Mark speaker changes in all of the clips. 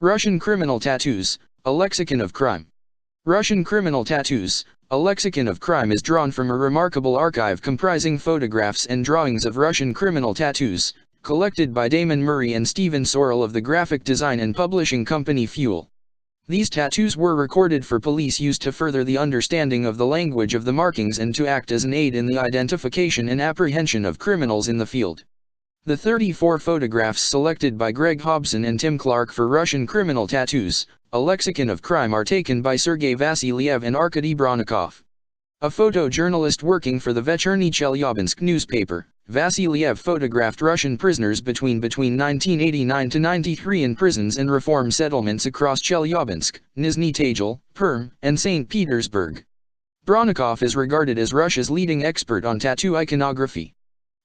Speaker 1: Russian criminal tattoos, a lexicon of crime. Russian criminal tattoos, a lexicon of crime is drawn from a remarkable archive comprising photographs and drawings of Russian criminal tattoos, collected by Damon Murray and Stephen Sorrell of the graphic design and publishing company Fuel. These tattoos were recorded for police use to further the understanding of the language of the markings and to act as an aid in the identification and apprehension of criminals in the field. The 34 photographs selected by Greg Hobson and Tim Clark for Russian criminal tattoos, a lexicon of crime, are taken by Sergei Vasiliev and Arkady Bronikov. A photojournalist working for the Vechernyi Chelyabinsk newspaper, Vasiliev photographed Russian prisoners between 1989 to 93 in prisons and reform settlements across Chelyabinsk, Nizhny Tagil, Perm, and St. Petersburg. Bronikov is regarded as Russia's leading expert on tattoo iconography.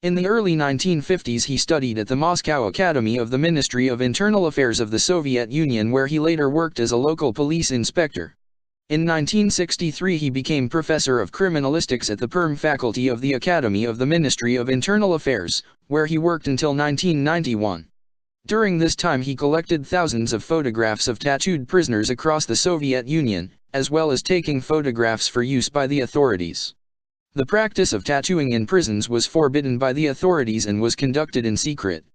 Speaker 1: In the early 1950s he studied at the Moscow Academy of the Ministry of Internal Affairs of the Soviet Union, where he later worked as a local police inspector. In 1963 he became professor of criminalistics at the Perm faculty of the Academy of the Ministry of Internal Affairs, where he worked until 1991. During this time he collected thousands of photographs of tattooed prisoners across the Soviet Union, as well as taking photographs for use by the authorities. The practice of tattooing in prisons was forbidden by the authorities and was conducted in secret.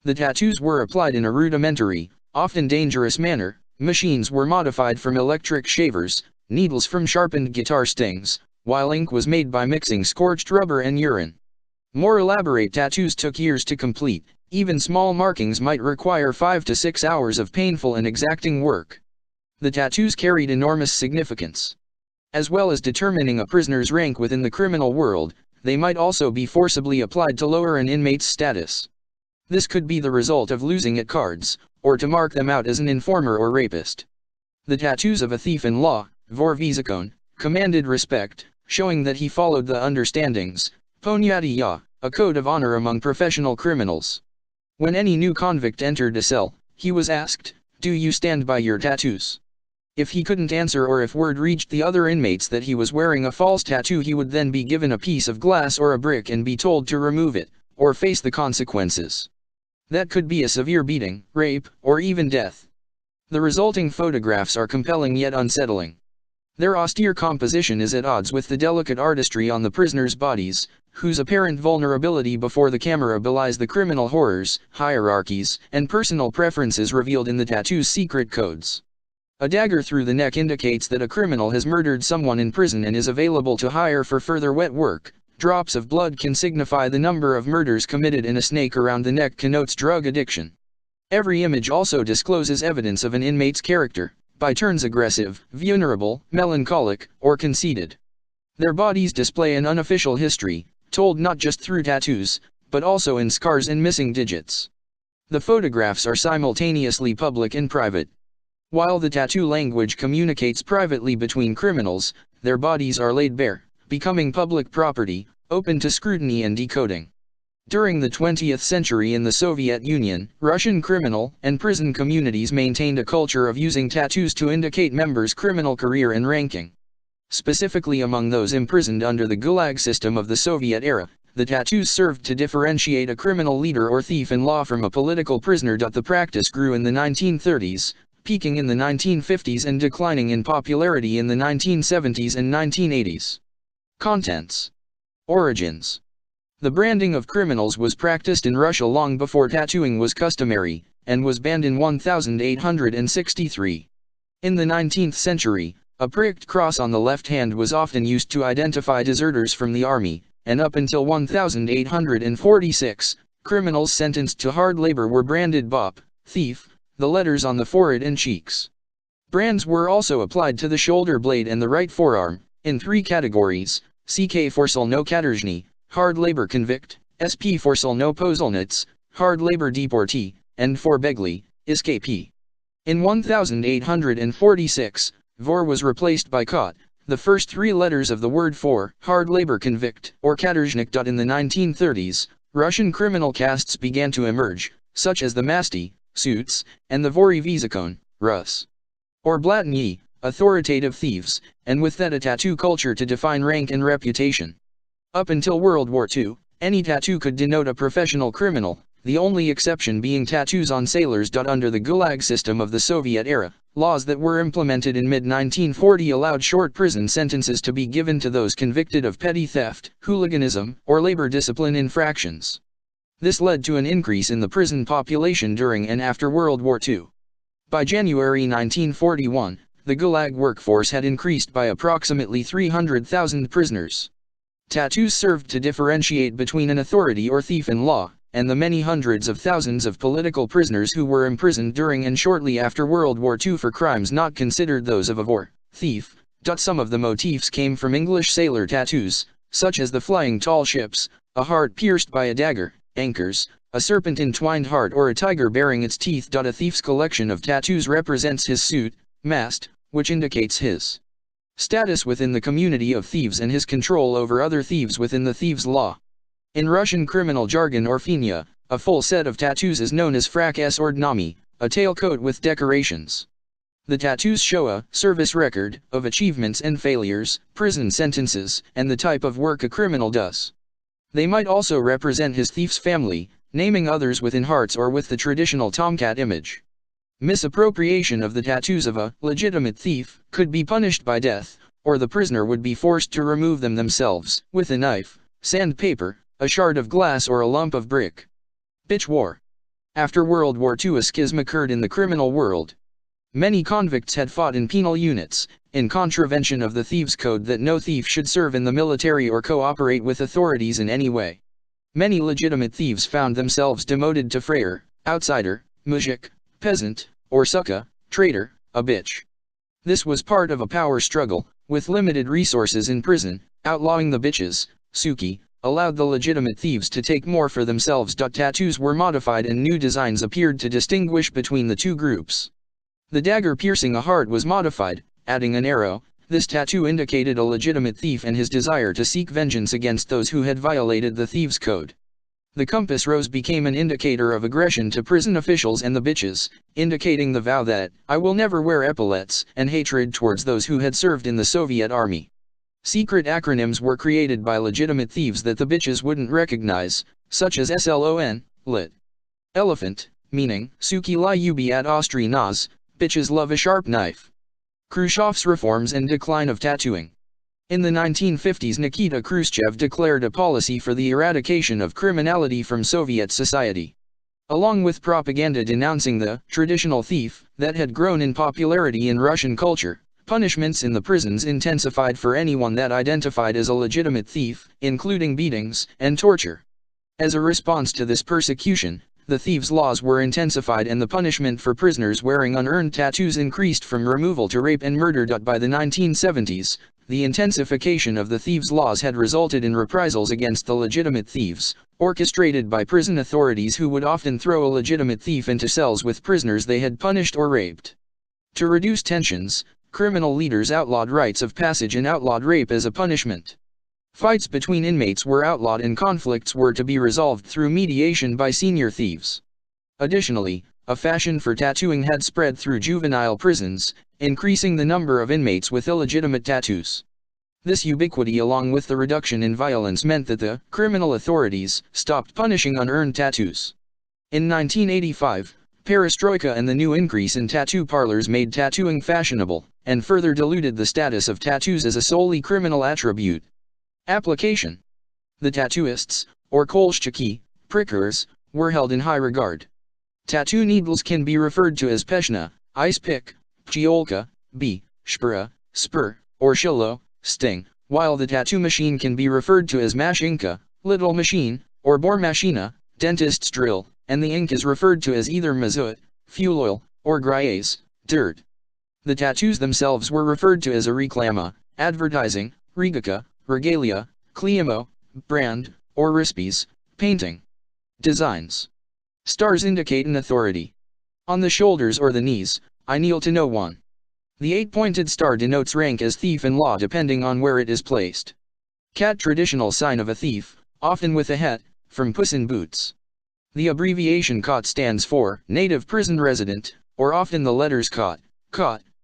Speaker 1: The tattoos were applied in a rudimentary, often dangerous manner. Machines were modified from electric shavers, needles from sharpened guitar strings, while ink was made by mixing scorched rubber and urine. More elaborate tattoos took years to complete. Even small markings might require 5 to 6 hours of painful and exacting work. The tattoos carried enormous significance. As well as determining a prisoner's rank within the criminal world, they might also be forcibly applied to lower an inmate's status. This could be the result of losing at cards, or to mark them out as an informer or rapist. The tattoos of a thief in law, vor v zakon, commanded respect, showing that he followed the understandings, ponyatia, a code of honor among professional criminals. When any new convict entered a cell, he was asked, "Do you stand by your tattoos?" If he couldn't answer, or if word reached the other inmates that he was wearing a false tattoo, he would then be given a piece of glass or a brick and be told to remove it, or face the consequences. That could be a severe beating, rape, or even death. The resulting photographs are compelling yet unsettling. Their austere composition is at odds with the delicate artistry on the prisoners' bodies, whose apparent vulnerability before the camera belies the criminal horrors, hierarchies, and personal preferences revealed in the tattoo's secret codes. A dagger through the neck indicates that a criminal has murdered someone in prison and is available to hire for further wet work. Drops of blood can signify the number of murders committed, and a snake around the neck connotes drug addiction. Every image also discloses evidence of an inmate's character, by turns aggressive, vulnerable, melancholic, or conceited. Their bodies display an unofficial history, told not just through tattoos, but also in scars and missing digits. The photographs are simultaneously public and private. While the tattoo language communicates privately between criminals, their bodies are laid bare, becoming public property, open to scrutiny and decoding. During the 20th century in the Soviet Union, Russian criminal and prison communities maintained a culture of using tattoos to indicate members' criminal career and ranking. Specifically among those imprisoned under the Gulag system of the Soviet era, the tattoos served to differentiate a criminal leader or thief in law from a political prisoner. The practice grew in the 1930s, peaking in the 1950s and declining in popularity in the 1970s and 1980s. Contents. Origins. The branding of criminals was practiced in Russia long before tattooing was customary, and was banned in 1863. In the 19th century, a pricked cross on the left hand was often used to identify deserters from the army, and up until 1846, criminals sentenced to hard labor were branded BOP, thief, the letters on the forehead and cheeks. Brands were also applied to the shoulder blade and the right forearm, in 3 categories: CK for solno katerzhny, hard labor convict, SP for solno poselnitz, hard labor deportee, and for begly, escapee. In 1846, vor was replaced by kot, the first 3 letters of the word for, hard labor convict, or katerzhnik. In the 1930s, Russian criminal castes began to emerge, such as the masty, suits, and the vori v zakon, Rus, or blatnyi, authoritative thieves, and with that a tattoo culture to define rank and reputation. Up until World War II, any tattoo could denote a professional criminal. the only exception being tattoos on sailors. Under the Gulag system of the Soviet era, laws that were implemented in mid-1940 allowed short prison sentences to be given to those convicted of petty theft, hooliganism, or labor discipline infractions. This led to an increase in the prison population during and after World War II. By January 1941, the Gulag workforce had increased by approximately 300,000 prisoners. Tattoos served to differentiate between an authority or thief in law, and the many hundreds of thousands of political prisoners who were imprisoned during and shortly after World War II for crimes not considered those of a war thief. Some of the motifs came from English sailor tattoos, such as the flying tall ships, a heart pierced by a dagger, anchors, a serpent-entwined heart, or a tiger bearing its teeth. A thief's collection of tattoos represents his suit, mast, which indicates his status within the community of thieves and his control over other thieves within the thieves' law. In Russian criminal jargon or finya, a full set of tattoos is known as frak s ordnami, a tailcoat with decorations. The tattoos show a service record of achievements and failures, prison sentences, and the type of work a criminal does. They might also represent his thief's family, naming others within hearts or with the traditional tomcat image. Misappropriation of the tattoos of a legitimate thief could be punished by death, or the prisoner would be forced to remove them themselves, with a knife, sandpaper, a shard of glass, or a lump of brick. Bitch war. After World War II, a schism occurred in the criminal world. Many convicts had fought in penal units, in contravention of the thieves' code that no thief should serve in the military or cooperate with authorities in any way. Many legitimate thieves found themselves demoted to frayer, outsider, muzhik, peasant, or suka, traitor, a bitch. This was part of a power struggle, with limited resources in prison. Outlawing the bitches, suki, allowed the legitimate thieves to take more for themselves. Tattoos were modified and new designs appeared to distinguish between the two groups. The dagger piercing a heart was modified, adding an arrow. This tattoo indicated a legitimate thief and his desire to seek vengeance against those who had violated the thieves' code. The compass rose became an indicator of aggression to prison officials and the bitches, indicating the vow that, "I will never wear epaulets," and hatred towards those who had served in the Soviet army. Secret acronyms were created by legitimate thieves that the bitches wouldn't recognize, such as SLON, lit. Elephant, meaning, Suki lyubi at ostry nas, bitches love a sharp knife. Khrushchev's reforms and decline of tattooing. In the 1950s, Nikita Khrushchev declared a policy for the eradication of criminality from Soviet society. Along with propaganda denouncing the traditional thief that had grown in popularity in Russian culture, punishments in the prisons intensified for anyone that identified as a legitimate thief, including beatings and torture. As a response to this persecution, the thieves' laws were intensified and the punishment for prisoners wearing unearned tattoos increased from removal to rape and murder. By the 1970s, the intensification of the thieves' laws had resulted in reprisals against the legitimate thieves, orchestrated by prison authorities who would often throw a legitimate thief into cells with prisoners they had punished or raped. To reduce tensions, criminal leaders outlawed rites of passage and outlawed rape as a punishment. Fights between inmates were outlawed and conflicts were to be resolved through mediation by senior thieves. Additionally, a fashion for tattooing had spread through juvenile prisons, increasing the number of inmates with illegitimate tattoos. This ubiquity along with the reduction in violence meant that the criminal authorities stopped punishing unearned tattoos. In 1985, perestroika and the new increase in tattoo parlors made tattooing fashionable, and further diluted the status of tattoos as a solely criminal attribute. Application. The tattooists, or kolshchiki, prickers, were held in high regard. Tattoo needles can be referred to as peshna, ice pick, pchiolka, bee, shpura, spur, or shillo, sting, while the tattoo machine can be referred to as mashinka, little machine, or bor machina, dentist's drill, and the ink is referred to as either mazut, fuel oil, or grayes, dirt. The tattoos themselves were referred to as a reklama, advertising, regaka, regalia, kliamo, brand, or rispes, painting. Designs. Stars indicate an authority. On the shoulders or the knees, I kneel to no one. The 8-pointed star denotes rank as thief in law depending on where it is placed. Cat, traditional sign of a thief, often with a hat, from Puss in Boots. The abbreviation COT stands for native prison resident, or often the letters COT,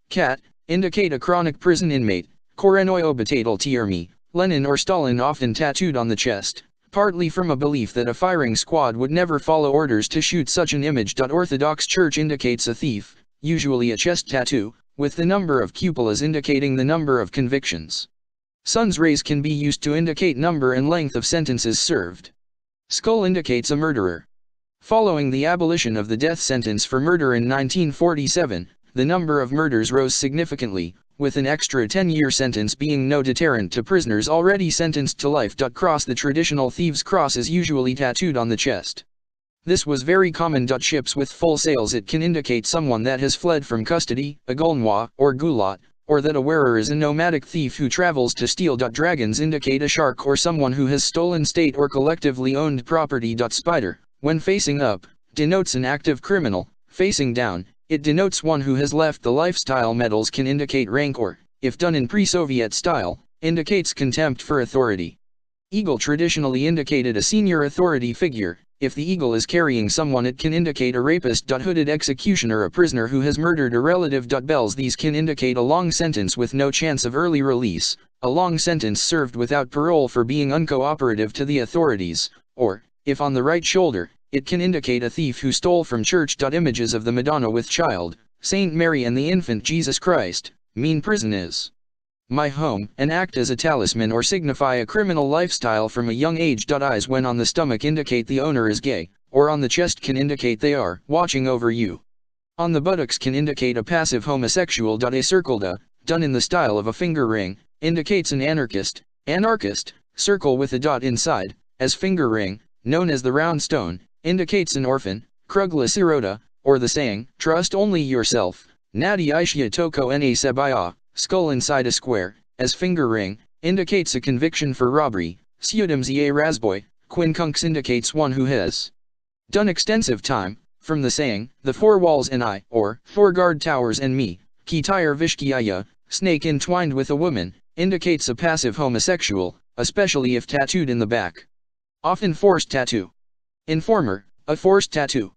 Speaker 1: cat, indicate a chronic prison inmate. Korenoy obitatal tiermi, Lenin or Stalin often tattooed on the chest, partly from a belief that a firing squad would never follow orders to shoot such an image. Orthodox Church indicates a thief, usually a chest tattoo, with the number of cupolas indicating the number of convictions. Sun's rays can be used to indicate number and length of sentences served. Skull indicates a murderer. Following the abolition of the death sentence for murder in 1947, the number of murders rose significantly, with an extra 10-year sentence being no deterrent to prisoners already sentenced to life. Cross. The traditional thieves' cross is usually tattooed on the chest. This was very common. Ships with full sails. It can indicate someone that has fled from custody, a gulnois, or gulat, or that a wearer is a nomadic thief who travels to steal. Dragons indicate a shark or someone who has stolen state or collectively owned property. Spider, when facing up, denotes an active criminal. Facing down, it denotes one who has left the lifestyle. Medals can indicate rank or, if done in pre-Soviet style, indicates contempt for authority. Eagle traditionally indicated a senior authority figure. If the eagle is carrying someone, it can indicate a rapist. Hooded executioner, a prisoner who has murdered a relative. Bells, these can indicate a long sentence with no chance of early release, a long sentence served without parole for being uncooperative to the authorities, or, if on the right shoulder, it can indicate a thief who stole from church. Images of the Madonna with Child, Saint Mary and the Infant Jesus Christ, mean prison is my home, and act as a talisman or signify a criminal lifestyle from a young age. Eyes when on the stomach indicate the owner is gay, or on the chest can indicate they are watching over you. On the buttocks can indicate a passive homosexual. A circle, done in the style of a finger ring, indicates an anarchist. Circle with a dot inside, as finger ring, known as the round stone, indicates an orphan. Krugla sirota, or the saying, trust only yourself, nadi ishya toko na sebaya. Skull inside a square, as finger ring, indicates a conviction for robbery. Siudimzie razboy, quincunx indicates one who has done extensive time. From the saying, the four walls and I, or, four guard towers and me, kitire vishkiaya, snake entwined with a woman, indicates a passive homosexual, especially if tattooed in the back. Often forced tattoo. Informer, a forced tattoo.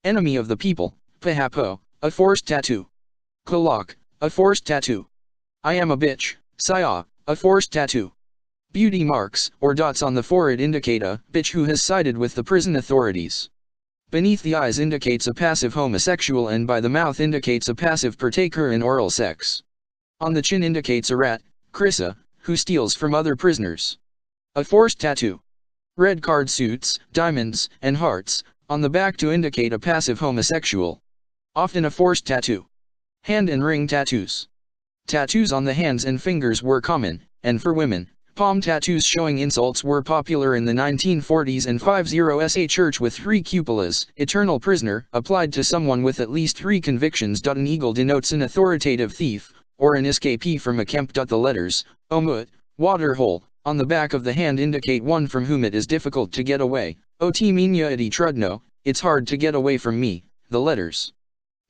Speaker 1: Enemy of the people, pahapo, a forced tattoo. Kolak, a forced tattoo. I am a bitch, saya, a forced tattoo. Beauty marks, or dots on the forehead indicate a bitch who has sided with the prison authorities. Beneath the eyes indicates a passive homosexual, and by the mouth indicates a passive partaker in oral sex. On the chin indicates a rat, Krissa, who steals from other prisoners. A forced tattoo. Red card suits, diamonds, and hearts, on the back to indicate a passive homosexual. Often a forced tattoo. Hand and ring tattoos. Tattoos on the hands and fingers were common, and for women, palm tattoos showing insults were popular in the 1940s and 50s. A church with 3 cupolas, eternal prisoner, applied to someone with at least 3 convictions. An eagle denotes an authoritative thief, or an escapee from a camp. The letters, omut, water hole, on the back of the hand indicate one from whom it is difficult to get away. Ot minya iti trudno, it's hard to get away from me. The letters,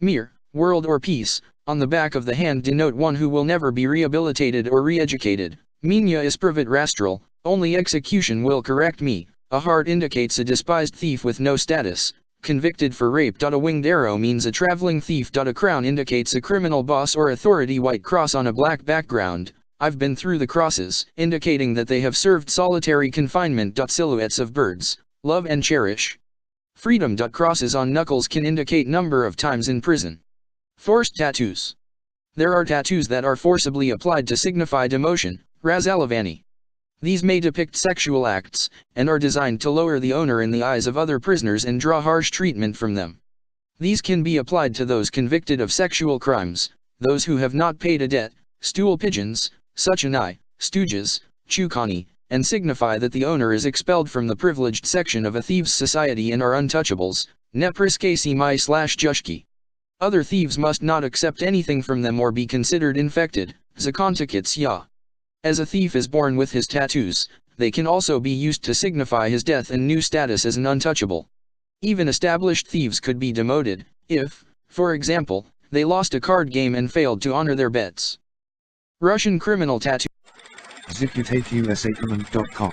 Speaker 1: mir, world or peace, on the back of the hand denote one who will never be rehabilitated or re-educated. Minya is privat rastral, only execution will correct me. A heart indicates a despised thief with no status, convicted for rape. A winged arrow means a traveling thief. A crown indicates a criminal boss or authority. White cross on a black background, I've been through the crosses, indicating that they have served solitary confinement. Silhouettes of birds, love and cherish. Freedom. Crosses on knuckles can indicate number of times in prison. Forced tattoos. There are tattoos that are forcibly applied to signify demotion, razalavani. These may depict sexual acts, and are designed to lower the owner in the eyes of other prisoners and draw harsh treatment from them. These can be applied to those convicted of sexual crimes, those who have not paid a debt, stool pigeons, such an eye, stooges, chukani, and signify that the owner is expelled from the privileged section of a thieves' society and are untouchables, nepriskasi my/jushki. Other thieves must not accept anything from them or be considered infected, zakontakits ya. As a thief is born with his tattoos, they can also be used to signify his death and new status as an untouchable. Even established thieves could be demoted, if, for example, they lost a card game and failed to honor their bets. Russian criminal tattoo.
Speaker 2: ZipUtateUSAcommand.com